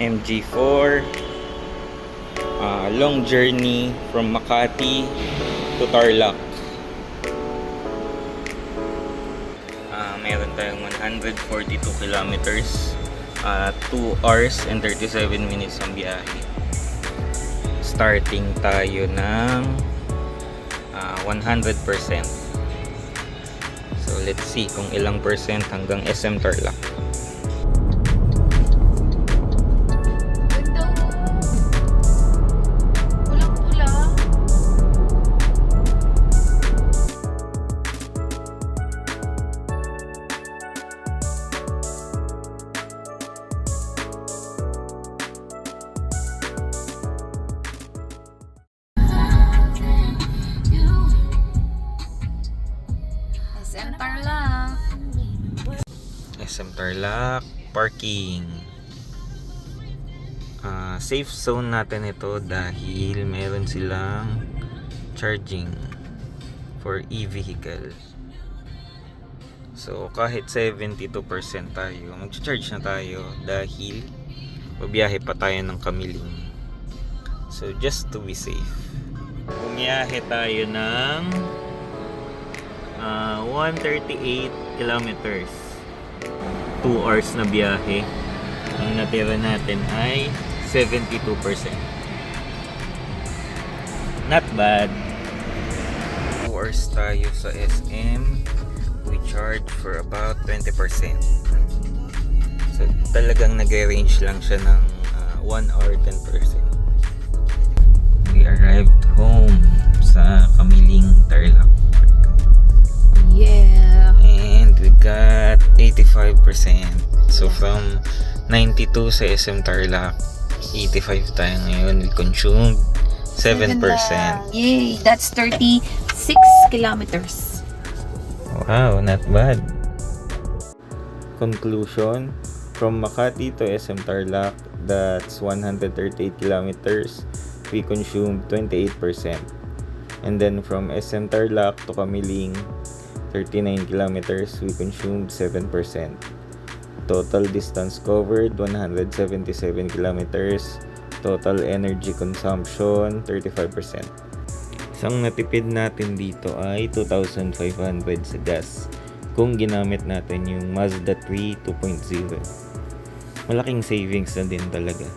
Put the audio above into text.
MG4, long journey from Makati to Tarlac. Meron tayong 142 kilometers, 2 hours and 37 minutes ang biyahe. Starting tayo ng 100%. So let's see kung ilang percent hanggang SM Tarlac. SM Tarlac. SM Tarlac parking. Safe zone natin ito dahil meron silang charging for e-vehicle. So kahit 72% tayo, mag-charge na tayo dahil babiyahe pa tayo ng Kamiling. So just to be safe, bumiyahe tayo ng 138 kilometers, 2 hours na biyahe. Ang natira natin ay 72%. Not bad. 2 hours tayo sa SM. We charge for about 20%. So talagang nag-range lang siya ng 1 hour 10%. We arrived home sa Kamiling, Tarlac. Yeah. And we got 85%. So from 92 sa SM Tarlac, 85 tayo ngayon. We consumed 7%. Yay! That's 36 kilometers. Wow, not bad. Conclusion, from Makati to SM Tarlac, that's 138 kilometers. We consumed 28%. And then from SM Tarlac to Kamiling, 39 kilometers, we consumed 7%. Total distance covered, 177 kilometers. Total energy consumption, 35%. Isang natipid natin dito ay 2,500 sa gas kung ginamit natin yung Mazda 3 2.0. Malaking savings na din talaga.